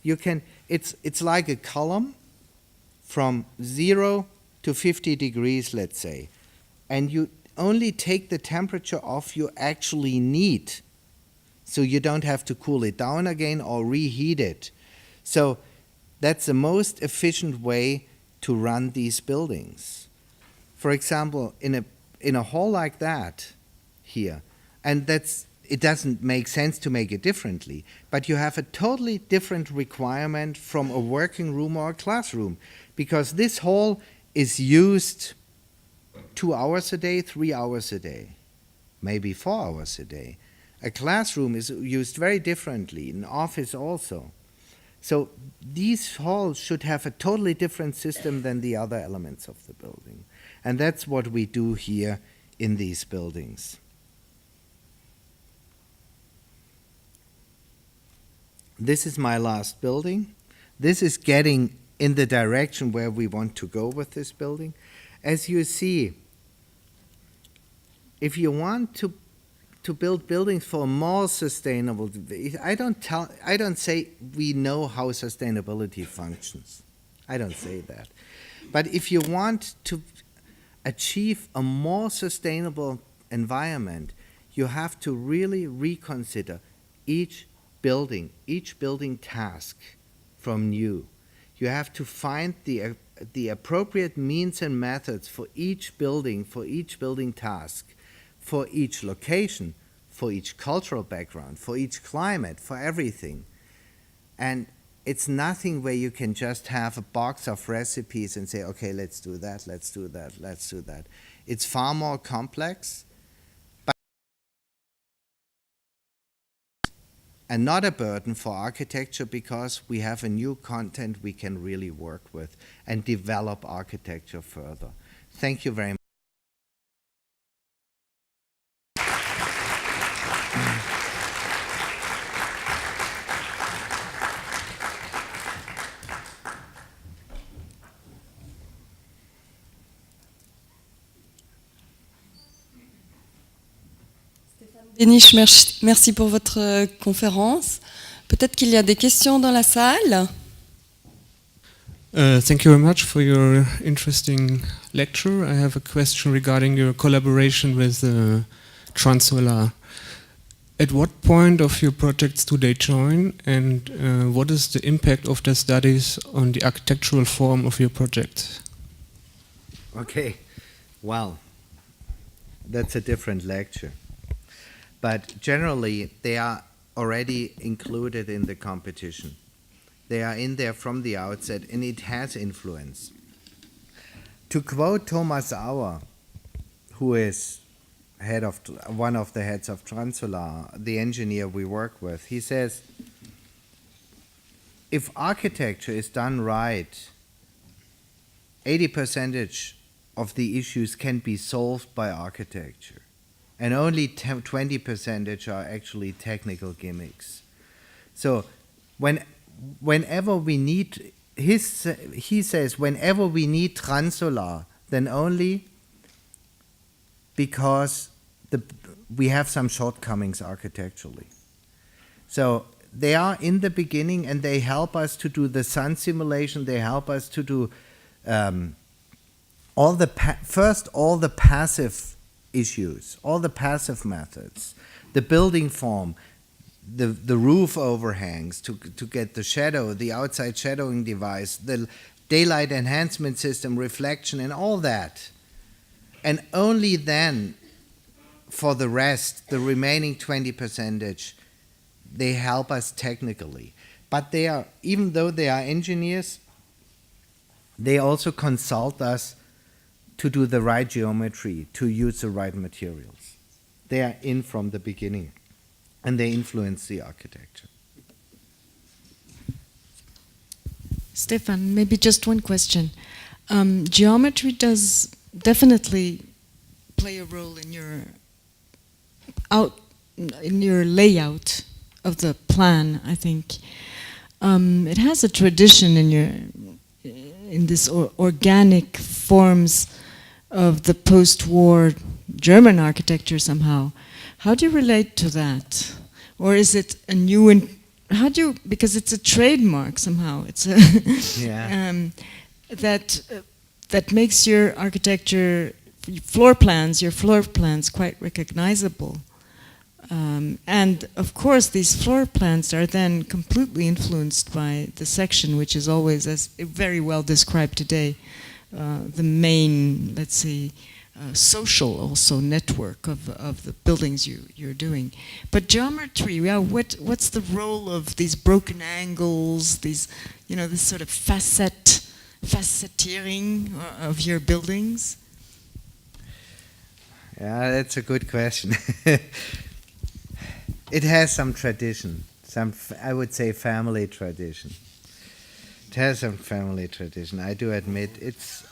you can It's like a column from 0 to 50 degrees, let's say, and you only take the temperature off you actually need, so you don't have to cool it down again or reheat it. So that's the most efficient way to run these buildings. For example, in a hall like that here, and it doesn't make sense to make it differently, but you have a totally different requirement from a working room or a classroom, because this hall is used 2 hours a day, 3 hours a day, maybe 4 hours a day. A classroom is used very differently, an office also. So these halls should have a totally different system than the other elements of the building. And that's what we do here in these buildings. This is my last building. This is getting in the direction where we want to go with this building. As you see, if you want to build buildings for more sustainable, I don't say we know how sustainability functions. I don't say that. But if you want to achieve a more sustainable environment, you have to really reconsider each building task from new. You have to find the appropriate means and methods for each building task, for each location, for each cultural background, for each climate, for everything. And it's nothing where you can just have a box of recipes and say, okay, let's do that, let's do that, let's do that. It's far more complex, and not a burden for architecture, because we have a new content we can really work with and develop architecture further. Thank you very much. Behnisch, merci pour votre conférence. Peut-être qu'il y a des questions dans la salle. Thank you very much for your interesting lecture. I have a question regarding your collaboration with Transolar. At what point of your projects do they join, and what is the impact of their studies on the architectural form of your project? Okay, well, that's a different lecture. But generally, they are already included in the competition. They are in there from the outset, and it has influence. To quote Thomas Auer, who is one of the heads of Transolar, the engineer we work with, he says, if architecture is done right, 80% of the issues can be solved by architecture. And only 20% are actually technical gimmicks. So whenever we need, he says, whenever we need Transolar, then only because we have some shortcomings architecturally. So they are in the beginning, and they help us to do the sun simulation. They help us to do all the passive issues, all the passive methods, the building form, the roof overhangs to get the shadow, the outside shadowing device, the daylight enhancement system, reflection, and all that. And only then, for the rest, the remaining 20%, they help us technically. But they are, even though they are engineers, they also consult us to do the right geometry, to use the right materials. They are in from the beginning, and they influence the architecture. Stefan, maybe just one question. Geometry does definitely play a role in your layout of the plan, I think. It has a tradition in this organic forms of the post-war German architecture somehow. How do you relate to that? Or is it a new how do you, because it's a trademark somehow, it's a Yeah. that makes your architecture, your floor plans quite recognizable. And of course, these floor plans are then completely influenced by the section, which is always, as very well described today, the main, let's say, social also network of the buildings you're doing. But geometry, yeah, what's the role of these broken angles, these, this sort of facetteering of your buildings? Yeah, that's a good question. It has some tradition, I would say family tradition. It has some family tradition. I do admit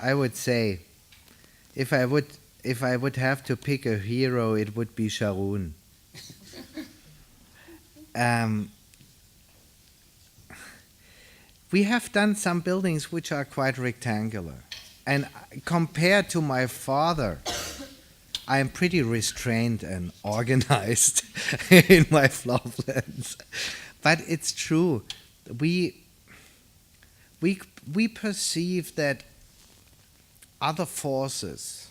I would say, if I would have to pick a hero, it would be Sharon. We have done some buildings which are quite rectangular, and compared to my father, I am pretty restrained and organized in my floor plans. But it's true. We perceive that other forces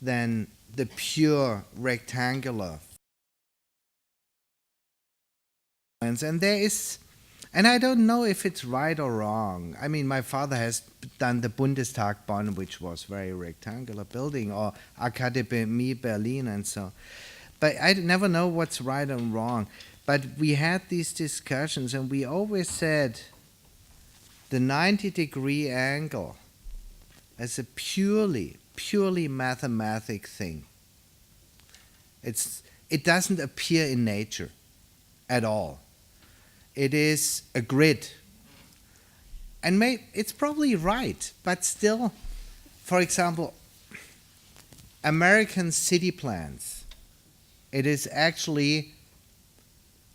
than the pure rectangular plans, and I don't know if it's right or wrong. I mean, my father has done the Bundestag Bonn, which was very rectangular building, or Akademie Berlin and so. But I never know what's right and wrong. But we had these discussions, and we always said the 90-degree angle as a purely mathematic thing. It doesn't appear in nature at all. It is a grid. And it's probably right, but still, for example, American city plans, it is actually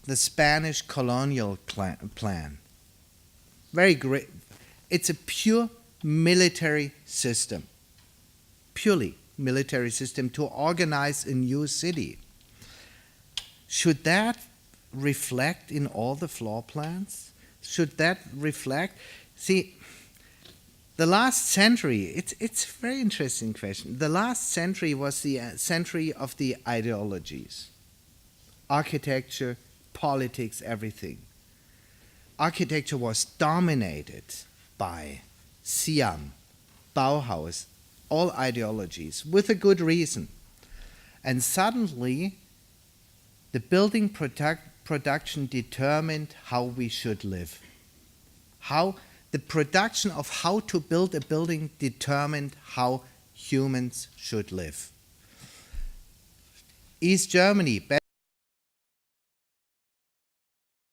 the Spanish colonial plan. Very great. It's a pure military system. Purely military system to organize a new city. Should that reflect in all the floor plans? Should that reflect? See, the last century, it's a very interesting question. The last century was the century of the ideologies. Architecture, politics, everything. Architecture was dominated by Siam, Bauhaus, all ideologies, with a good reason. And suddenly, the building production determined how we should live. The production of how to build a building determined how humans should live. East Germany,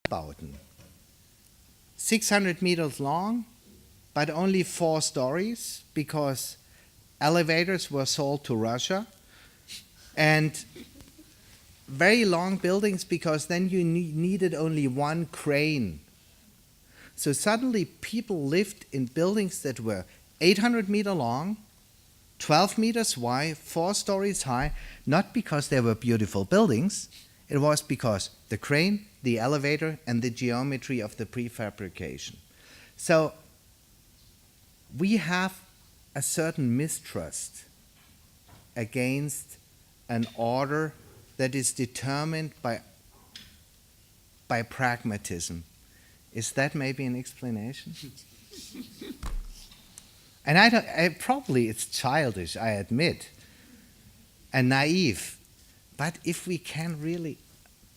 Bauten, 600 meters long, but only 4 stories because elevators were sold to Russia, and very long buildings because then you needed only 1 crane. So suddenly people lived in buildings that were 800 meters long, 12 meters wide, 4 stories high, not because they were beautiful buildings, it was because the crane, the elevator, and the geometry of the prefabrication. So we have a certain mistrust against an order that is determined by pragmatism. Is that maybe an explanation? And probably it's childish, I admit, and naive. But if we can really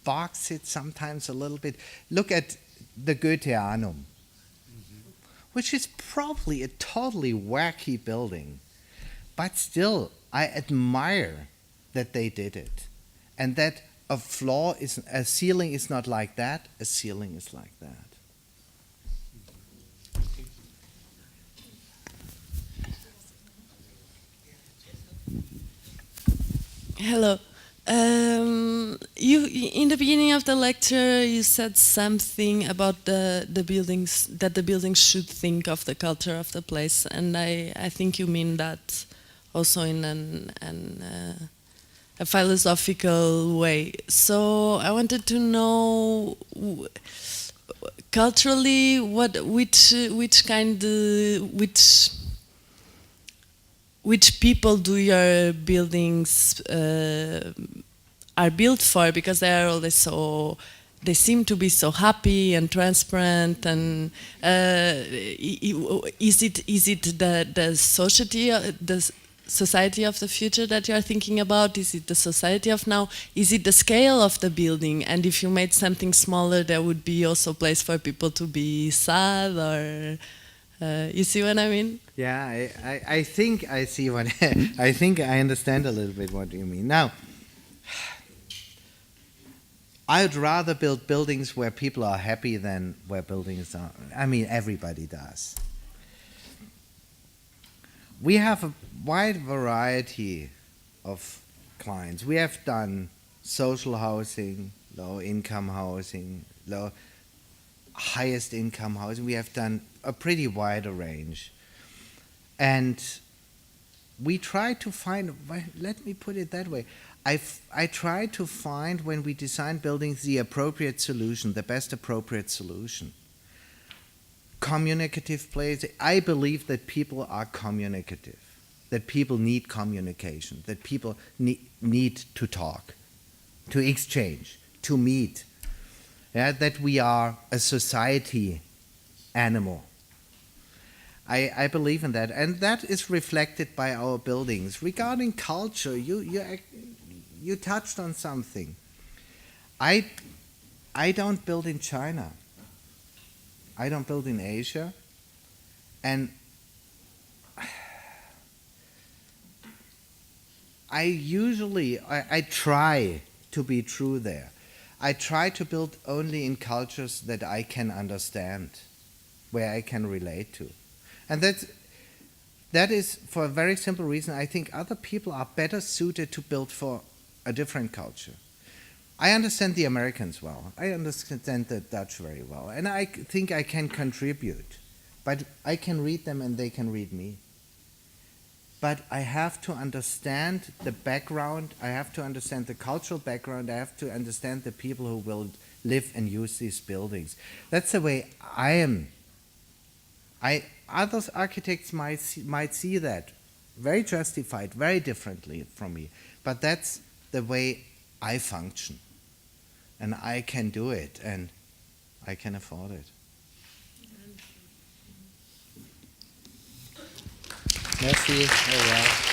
box it sometimes a little bit, look at the Goetheanum, which is probably a totally wacky building. But still, I admire that they did it. And that a ceiling is not like that, a ceiling is like that. Hello. You in the beginning of the lecture you said something about the buildings, that the buildings should think of the culture of the place, and I think you mean that also in a philosophical way. So I wanted to know culturally, which people do your buildings are built for? Because they are always they seem to be so happy and transparent. And is it the society of the future that you are thinking about? Is it the society of now? Is it the scale of the building? And if you made something smaller, there would be also place for people to be sad, or you see what I mean? Yeah, I think I see what I think I understand a little bit what you mean. Now, I'd rather build buildings where people are happy than where buildings are. I mean, everybody does. We have a wide variety of clients. We have done social housing, low-income housing, highest income housing. We have done a pretty wide range. And we try to find, let me put it that way, I try to find, when we design buildings, the appropriate solution, the best appropriate solution. Communicative place. I believe that people are communicative, that people need communication, that people need to talk, to exchange, to meet, that we are a society animal. I believe in that, and that is reflected by our buildings. Regarding culture, you touched on something. I don't build in China. I don't build in Asia, and I try to be true there. I try to build only in cultures that I can understand, where I can relate to. And that is for a very simple reason. I think other people are better suited to build for a different culture. I understand the Americans well. I understand the Dutch very well. And I think I can contribute. But I can read them and they can read me. But I have to understand the background. I have to understand the cultural background. I have to understand the people who will live and use these buildings. That's the way I am. Other architects might see that very justified, very differently from me. But that's the way I function. And I can do it, and I can afford it. Merci. Au revoir.